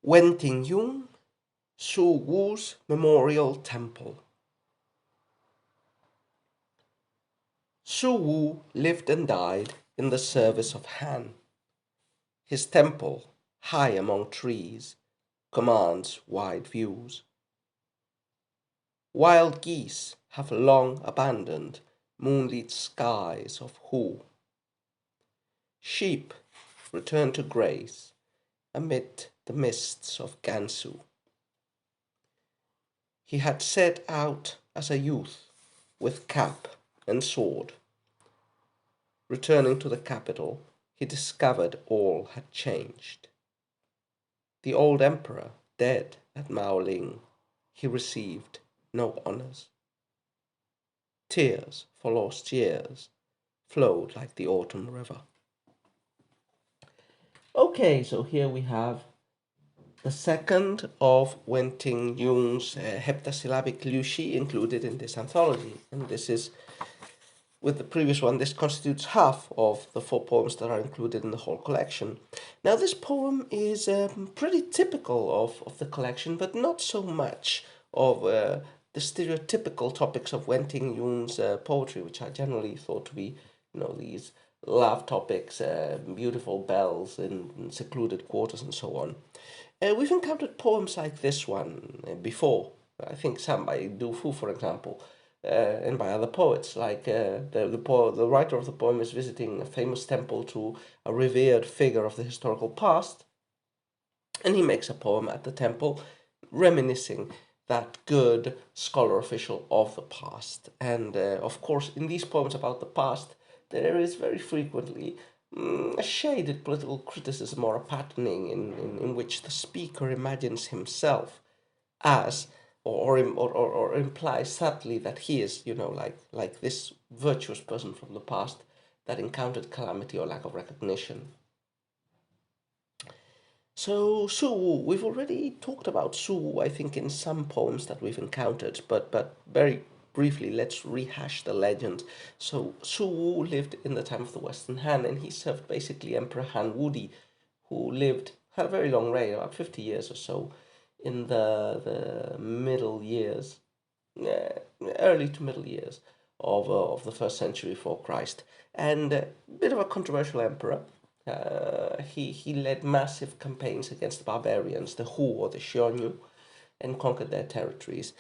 Wen Tingyun, Su Wu's Memorial Temple. Su Wu lived and died in the service of Han. His temple, high among trees, commands wide views. Wild geese have long abandoned moonlit skies of Hu. Sheep return to graze amid the mists of Gansu. He had set out as a youth with cap and sword. Returning to the capital, he discovered all had changed. The old emperor dead at Maoling, he received no honors. Tears for lost years flowed like the autumn river. Okay, so here we have the second of Wen Tingyun's heptasyllabic liushi included in this anthology. And this is, with the previous one, this constitutes half of the 4 poems that are included in the whole collection. Now, this poem is pretty typical of the collection, but not so much of the stereotypical topics of Wen Tingyun's poetry, which are generally thought to be, these love topics, beautiful bells in secluded quarters, and so on. We've encountered poems like this one before. I think some by Du Fu, for example, and by other poets. Like the writer of the poem is visiting a famous temple to a revered figure of the historical past, and he makes a poem at the temple reminiscing that good scholar official of the past. And of course, in these poems about the past, there is very frequently a shaded political criticism or a patterning in which the speaker imagines himself as or implies subtly that he is, like this virtuous person from the past that encountered calamity or lack of recognition. So Su, we've already talked about Su, I think, in some poems that we've encountered, but very briefly, let's rehash the legend. So Su Wu lived in the time of the Western Han, and he served basically Emperor Han Wudi, who had a very long reign, about 50 years or so, in the middle years, early to middle years of the first century before Christ, and a bit of a controversial emperor. He led massive campaigns against the barbarians, the Hu or the Xiongnu, and conquered their territories.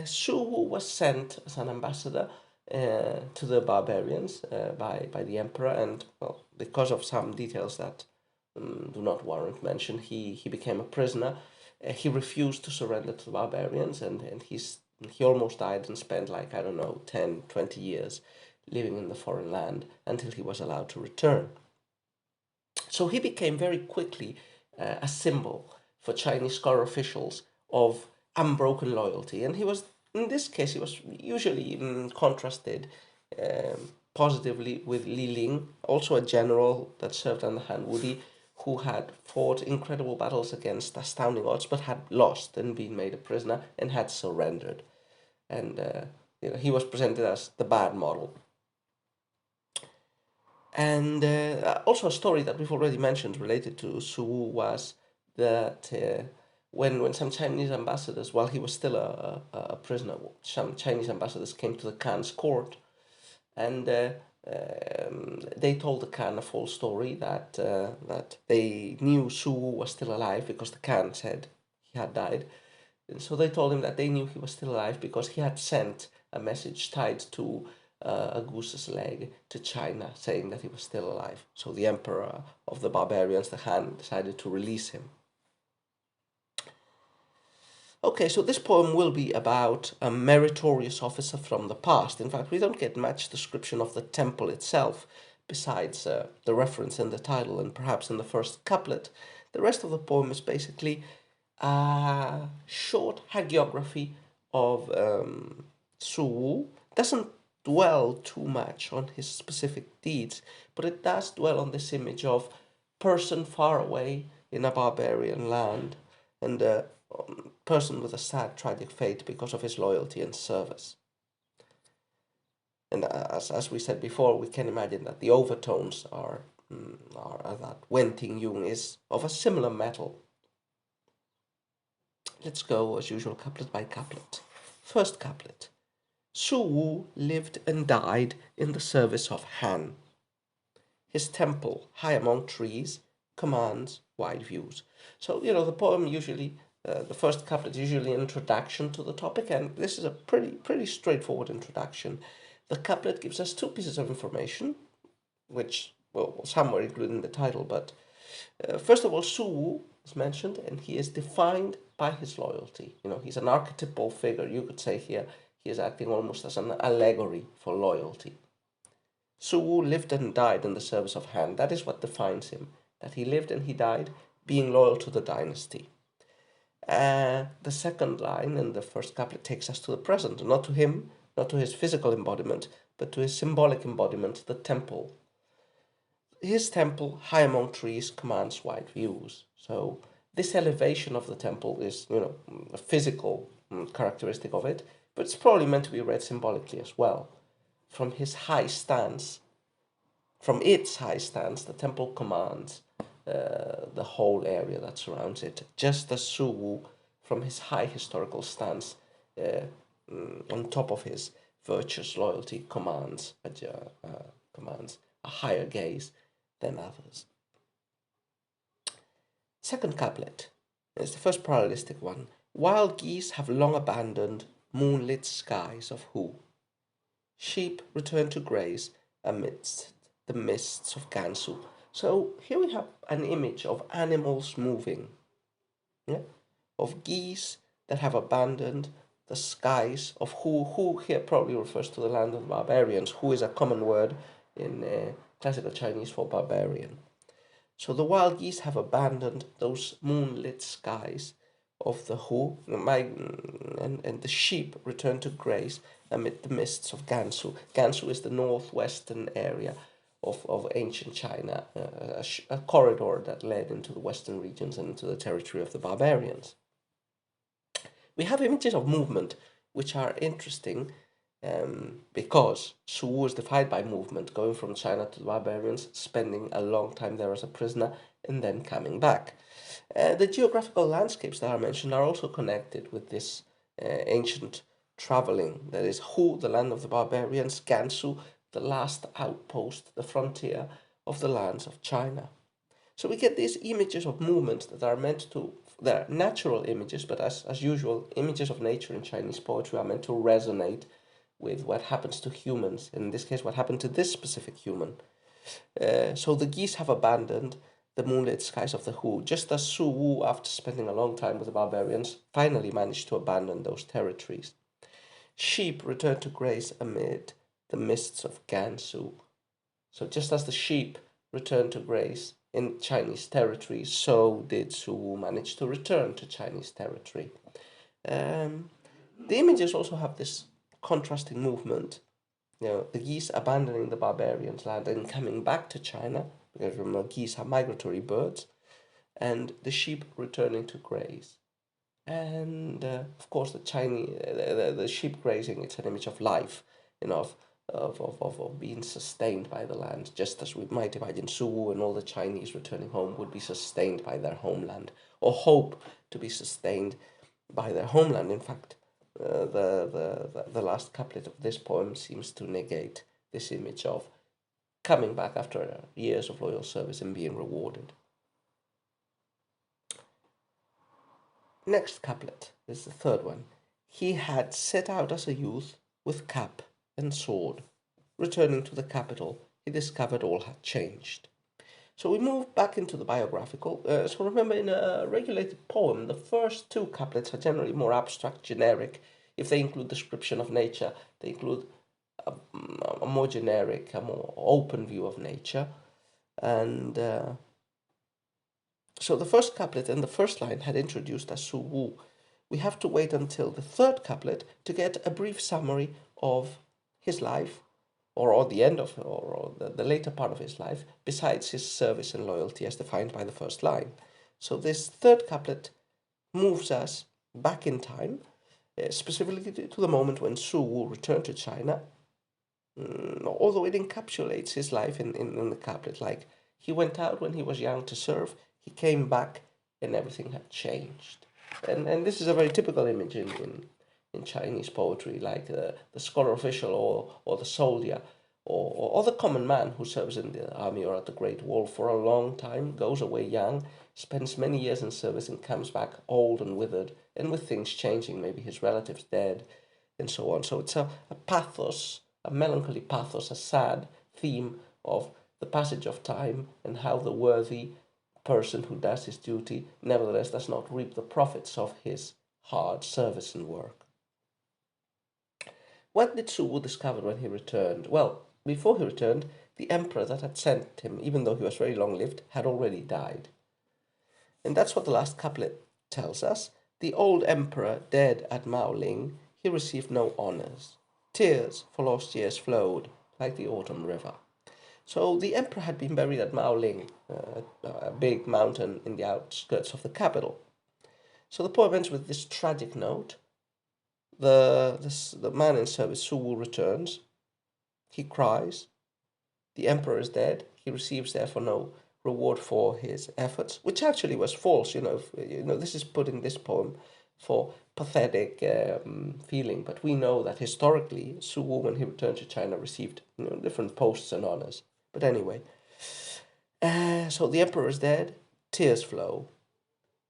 Su was sent as an ambassador to the barbarians by the emperor, and well, because of some details that do not warrant mention, he became a prisoner. He refused to surrender to the barbarians, and he almost died and spent, like, I don't know, 10, 20 years living in the foreign land until he was allowed to return. So he became very quickly a symbol for Chinese scholar officials of unbroken loyalty. And he was, in this case, he was usually contrasted positively with Li Ling, also a general that served under Han Wudi, who had fought incredible battles against astounding odds, but had lost and been made a prisoner and had surrendered. And he was presented as the bad model. And also a story that we've already mentioned related to Su Wu was that when some Chinese ambassadors, while he was still a prisoner, some Chinese ambassadors came to the Khan's court, and they told the Khan a false story that they knew Su Wu was still alive because the Khan said he had died. And so they told him that they knew he was still alive because he had sent a message tied to a goose's leg to China saying that he was still alive. So the emperor of the barbarians, the Han, decided to release him. Okay, so this poem will be about a meritorious officer from the past. In fact, we don't get much description of the temple itself, besides the reference in the title and perhaps in the first couplet. The rest of the poem is basically a short hagiography of Su Wu. Doesn't dwell too much on his specific deeds, but it does dwell on this image of person far away in a barbarian land and a person with a sad, tragic fate because of his loyalty and service. And as we said before, we can imagine that the overtones are that Wen Tingyun is of a similar metal. Let's go, as usual, couplet by couplet. First couplet. Su Wu lived and died in the service of Han. His temple, high among trees, commands wide views. So, the poem usually, the first couplet is usually an introduction to the topic, and this is a pretty straightforward introduction. The couplet gives us two pieces of information, which, well, some were included in the title, but first of all, Su Wu is mentioned, and he is defined by his loyalty. He's an archetypal figure. You could say here he is acting almost as an allegory for loyalty. Su Wu lived and died in the service of Han. That is what defines him, that he lived and he died being loyal to the dynasty. The second line in the first couplet takes us to the present, not to him, not to his physical embodiment, but to his symbolic embodiment, the temple. His temple, high among trees, commands wide views. So this elevation of the temple is, a physical characteristic of it, but it's probably meant to be read symbolically as well. From its high stance, the temple commands the whole area that surrounds it, just as Su Wu, from his high historical stance, on top of his virtuous loyalty, commands a higher gaze than others. Second couplet is the first parallelistic one. Wild geese have long abandoned moonlit skies of Hu. Sheep return to graze amidst the mists of Gansu. So here we have an image of animals moving, of geese that have abandoned the skies of Hu. Hu here probably refers to the land of the barbarians. Hu is a common word in classical Chinese for barbarian. So the wild geese have abandoned those moonlit skies of the Hu, and the sheep return to graze amid the mists of Gansu. Gansu is the northwestern area of ancient China, a corridor that led into the western regions and into the territory of the barbarians. We have images of movement which are interesting because Su Wu is defined by movement, going from China to the barbarians, spending a long time there as a prisoner, and then coming back. The geographical landscapes that are mentioned are also connected with this ancient traveling. That is Hu, the land of the barbarians, Gansu, the last outpost, the frontier of the lands of China. So we get these images of movement that are meant to, they're natural images, but as usual, images of nature in Chinese poetry are meant to resonate with what happens to humans. In this case, what happened to this specific human. So the geese have abandoned the moonlit skies of the Hu, just as Su Wu, after spending a long time with the barbarians, finally managed to abandon those territories. Sheep return to graze amid the mists of Gansu. So just as the sheep returned to graze in Chinese territory, so did Su Wu manage to return to Chinese territory. The images also have this contrasting movement. The geese abandoning the barbarians' land and coming back to China, because remember, geese are migratory birds, and the sheep returning to graze. And of course, the sheep grazing, it's an image of life, of being sustained by the land, just as we might imagine Su Wu and all the Chinese returning home would be sustained by their homeland, or hope to be sustained by their homeland. In fact, the last couplet of this poem seems to negate this image of coming back after years of loyal service and being rewarded. Next couplet is the third one. He had set out as a youth with cap and sword. Returning to the capital, he discovered all had changed. So we move back into the biographical. So remember, in a regulated poem, the first two couplets are generally more abstract, generic. If they include description of nature, they include a more generic, a more open view of nature. And so the first couplet and the first line had introduced us Su Wu. We have to wait until the third couplet to get a brief summary of his life, or the end of, or the later part of his life, besides his service and loyalty as defined by the first line. So this third couplet moves us back in time, specifically to the moment when Su Wu returned to China, although it encapsulates his life in the couplet, like he went out when he was young to serve, he came back and everything had changed. And this is a very typical image in Chinese poetry, like the scholar official or the soldier or the common man who serves in the army or at the Great Wall for a long time, goes away young, spends many years in service, and comes back old and withered, and with things changing, maybe his relatives dead, and so on. So it's a pathos, a melancholy pathos, a sad theme of the passage of time and how the worthy person who does his duty nevertheless does not reap the profits of his hard service and work. What did Su Wu discover when he returned? Well, before he returned, the emperor that had sent him, even though he was very long lived, had already died. And that's what the last couplet tells us. The old emperor dead at Maoling, he received no honors. Tears for lost years flowed like the autumn river. So the emperor had been buried at Maoling, a big mountain in the outskirts of the capital. So the poem ends with this tragic note. The man in service, Su Wu, returns. He cries. The emperor is dead. He receives therefore no reward for his efforts, which actually was false. This is put in this poem for pathetic feeling, but we know that historically, Su Wu, when he returned to China, received different posts and honors. But anyway, so the emperor is dead. Tears flow.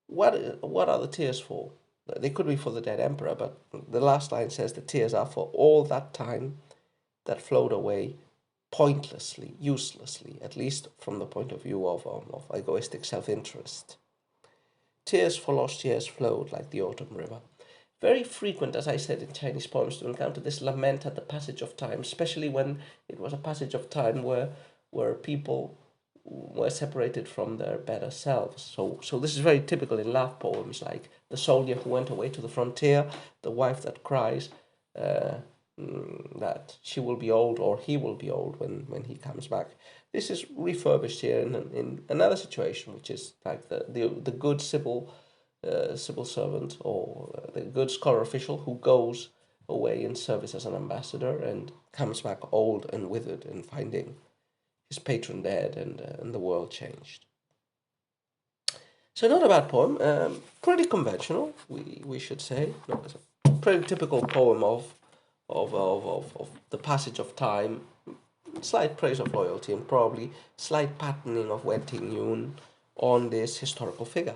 What are the tears for? They could be for the dead emperor, but the last line says the tears are for all that time that flowed away pointlessly, uselessly, at least from the point of view of egoistic self-interest. Tears for lost years flowed like the autumn river. Very frequent, as I said, in Chinese poems to encounter this lament at the passage of time, especially when it was a passage of time where people were separated from their better selves. So this is very typical in love poems, like the soldier who went away to the frontier, the wife that cries uh, that she will be old or he will be old when he comes back. This is refurbished here in another situation, which is like the good civil servant or the good scholar official who goes away in service as an ambassador and comes back old and withered and finding his patron dead and the world changed. So not a bad poem, pretty conventional, we should say. No, it's a pretty typical poem of the passage of time, slight praise of loyalty, and probably slight patterning of Wen Tingyun on this historical figure.